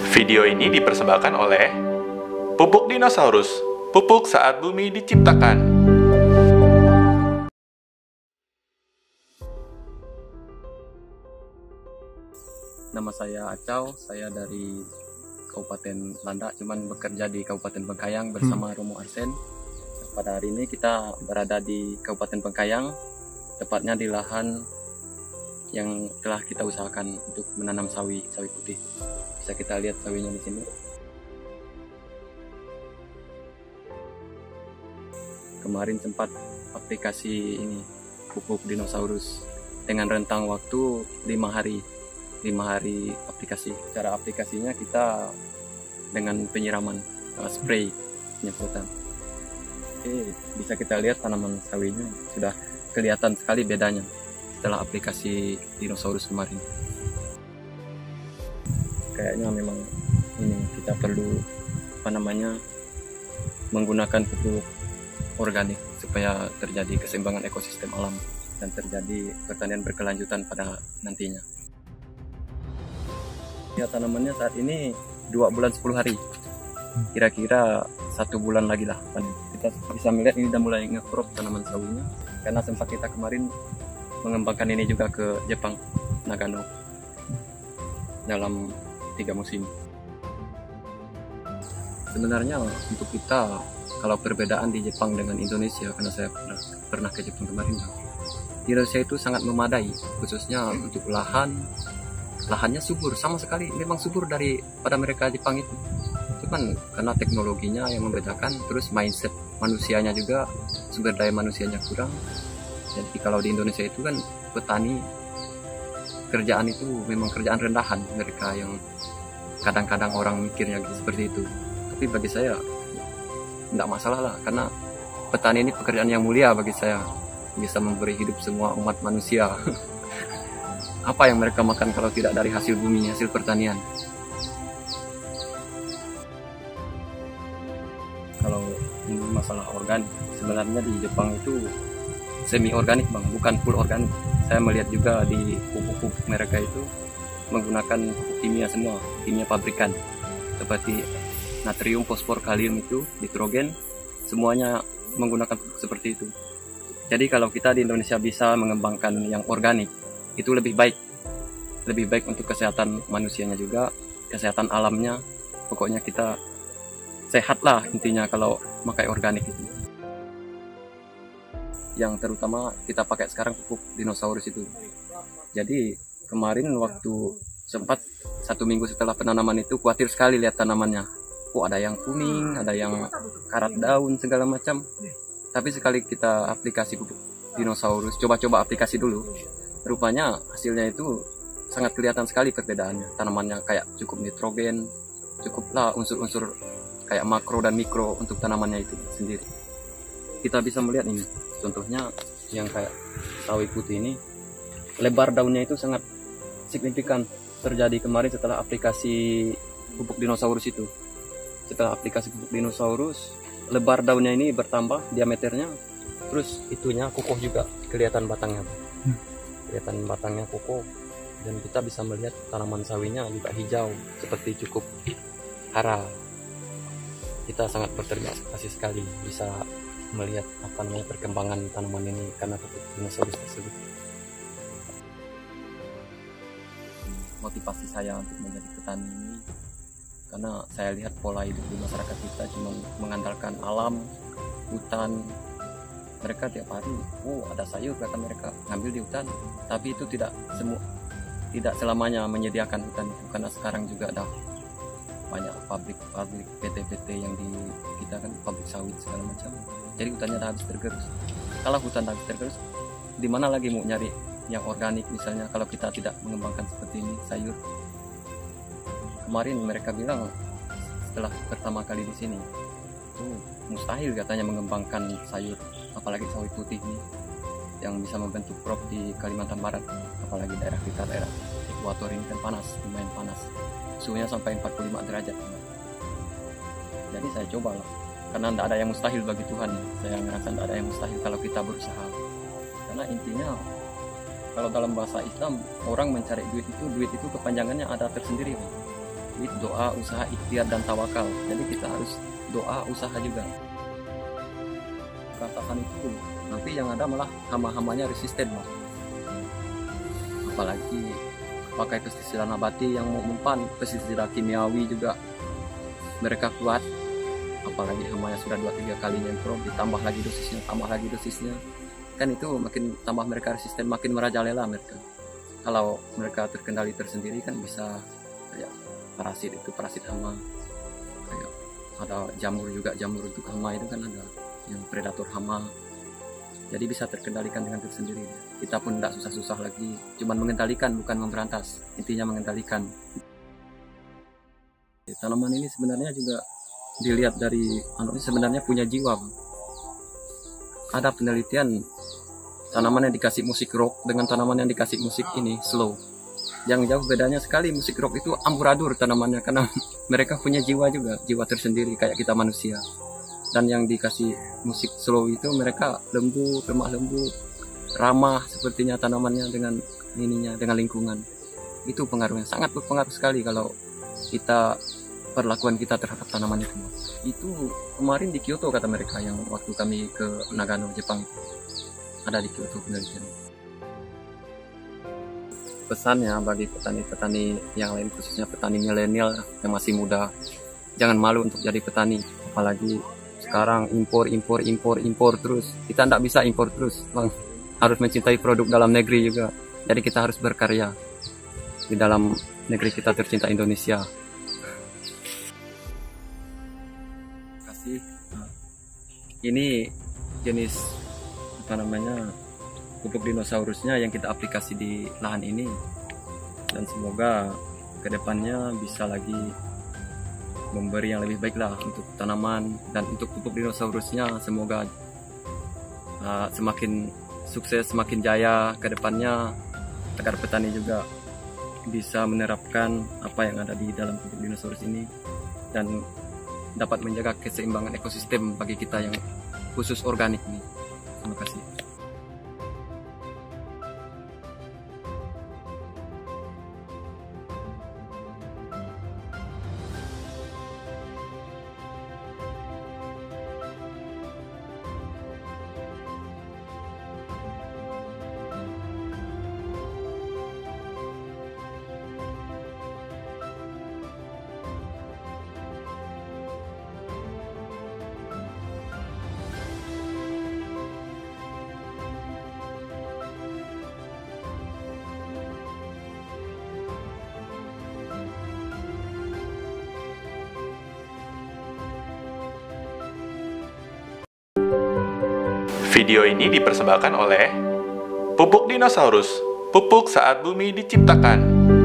Video ini dipersembahkan oleh Pupuk Dinosaurus, pupuk saat bumi diciptakan. Nama saya Acau, saya dari Kabupaten Landak, cuman bekerja di Kabupaten Bengkayang bersama Romo Arsen. Pada hari ini kita berada di Kabupaten Bengkayang, tepatnya di lahan yang telah kita usahakan untuk menanam sawi putih. Bisa kita lihat sawinya di sini. Kemarin sempat aplikasi ini pupuk dinosaurus dengan rentang waktu 5 hari aplikasi. Cara aplikasinya kita dengan penyiraman spray penyemprotan. Oke, bisa kita lihat tanaman sawinya sudah kelihatan sekali bedanya setelah aplikasi dinosaurus kemarin. Kayaknya memang ini kita perlu menggunakan pupuk organik supaya terjadi keseimbangan ekosistem alam dan terjadi pertanian berkelanjutan pada nantinya. Ya, tanamannya saat ini 2 bulan 10 hari. Kira-kira 1 bulan lagi lah panen. Kita bisa melihat ini sudah mulai nge-crop tanaman sawinya karena sempat kita kemarin mengembangkan ini juga ke Jepang, Nagano dalam 3 musim. Sebenarnya untuk kita, kalau perbedaan di Jepang dengan Indonesia, karena saya pernah ke Jepang kemarin, di Indonesia itu sangat memadai, khususnya untuk lahannya subur, sama sekali memang subur daripada mereka Jepang itu. Cuman karena teknologinya yang membedakan, terus mindset manusianya juga, sumber daya manusianya kurang. Jadi kalau di Indonesia itu kan petani, kerjaan itu memang kerjaan rendahan mereka, yang kadang-kadang orang mikirnya seperti itu. Tapi bagi saya tidak masalah lah, karena petani ini pekerjaan yang mulia bagi saya, bisa memberi hidup semua umat manusia. Apa yang mereka makan kalau tidak dari hasil bumi, hasil pertanian? Kalau ini masalah organik, sebenarnya di Jepang itu semi organik bang, bukan full organik. Saya melihat juga di pupuk mereka itu menggunakan pupuk kimia semua, kimia pabrikan, seperti natrium, fosfor, kalium itu, nitrogen, semuanya menggunakan pupuk seperti itu. Jadi kalau kita di Indonesia bisa mengembangkan yang organik, itu lebih baik untuk kesehatan manusianya juga, kesehatan alamnya. Pokoknya kita sehat lah intinya kalau pakai organik itu. Yang terutama kita pakai sekarang pupuk dinosaurus itu. Jadi kemarin waktu sempat 1 minggu setelah penanaman itu, khawatir sekali lihat tanamannya. Ada yang kuning, ada yang karat daun segala macam. Tapi sekali kita aplikasi pupuk dinosaurus, coba-coba aplikasi dulu, rupanya hasilnya itu sangat kelihatan sekali perbedaannya. Tanamannya kayak cukup nitrogen, cukuplah unsur-unsur kayak makro dan mikro untuk tanamannya itu sendiri. Kita bisa melihat ini, contohnya yang kayak sawi putih ini, lebar daunnya itu sangat signifikan terjadi kemarin setelah aplikasi pupuk dinosaurus itu. Setelah aplikasi pupuk dinosaurus, lebar daunnya ini bertambah diameternya, terus itunya kokoh juga, kelihatan batangnya. Kelihatan batangnya kokoh, dan kita bisa melihat tanaman sawinya juga hijau, seperti cukup hara. Kita sangat berterima kasih sekali bisa melihat perkembangan tanaman ini karena pupuk dinosaurus tersebut. Motivasi saya untuk menjadi petani ini karena saya lihat pola hidup di masyarakat kita cuma mengandalkan alam, hutan. Mereka tiap hari, ada sayur, kata mereka ngambil di hutan, tapi itu tidak selamanya menyediakan hutan itu, karena sekarang juga ada banyak pabrik PT-PT yang di kita kan, pabrik sawit segala macam. Jadi hutannya dah habis tergerus. Kalau hutan habis tergerus, di mana lagi mau nyari yang organik misalnya kalau kita tidak mengembangkan seperti ini sayur? Kemarin mereka bilang setelah pertama kali di sini itu mustahil katanya mengembangkan sayur, apalagi sawi putih ini yang bisa membentuk crop di Kalimantan Barat, apalagi daerah kita, daerah ekuator ini kan panas, lumayan panas, suhunya sampai 45 derajat. Jadi saya cobalah, karena tidak ada yang mustahil bagi Tuhan. Saya merasa tidak ada yang mustahil kalau kita berusaha, karena intinya kalau dalam bahasa Islam orang mencari duit itu kepanjangannya ada tersendiri. tauhid, doa, usaha, ikhtiar dan tawakal. Jadi kita harus doa, usaha juga. Berantakan itu nanti yang ada malah hama-hamanya resisten, Mas. Apalagi pakai pestisida nabati yang mau mempan, pestisida kimiawi juga mereka kuat. Apalagi hamanya sudah 2-3 kali nyemprot, ditambah lagi dosisnya, tambah lagi dosisnya, kan itu makin tambah mereka resisten, makin merajalela mereka. Kalau mereka terkendali tersendiri kan bisa kayak parasit, itu parasit hama, kayak ada jamur juga, jamur untuk hama itu kan ada yang predator hama, jadi bisa terkendalikan dengan tersendiri. Kita pun tidak susah-susah lagi, cuman mengendalikan bukan memberantas, intinya mengendalikan. Tanaman ini sebenarnya juga dilihat dari sebenarnya punya jiwa, Bang. Ada penelitian tanaman yang dikasih musik rock dengan tanaman yang dikasih musik ini slow, yang jauh bedanya sekali. Musik rock itu amburadur tanamannya karena mereka punya jiwa juga, jiwa tersendiri kayak kita manusia. Dan yang dikasih musik slow itu mereka lembut, lemah lembut, ramah sepertinya tanamannya dengan ininya, dengan lingkungan. Itu pengaruhnya sangat berpengaruh sekali kalau kita perlakuan kita terhadap tanaman itu. Itu kemarin di Kyoto kata mereka, yang waktu kami ke Nagano, Jepang, ada di Kyoto penelitian. Pesannya bagi petani-petani yang lain, khususnya petani milenial yang masih muda, jangan malu untuk jadi petani. Apalagi sekarang impor terus. Kita tidak bisa impor terus, Bang. Harus mencintai produk dalam negeri juga. Jadi kita harus berkarya di dalam negeri kita tercinta Indonesia. Ini jenis pupuk dinosaurusnya yang kita aplikasi di lahan ini, dan semoga kedepannya bisa lagi memberi yang lebih baik lah untuk tanaman. Dan untuk pupuk dinosaurusnya semoga semakin sukses, semakin jaya kedepannya, agar petani juga bisa menerapkan apa yang ada di dalam pupuk dinosaurus ini dan dapat menjaga keseimbangan ekosistem bagi kita yang khusus organik nih. Terima kasih. Video ini dipersembahkan oleh Pupuk Dinosaurus, pupuk saat bumi diciptakan.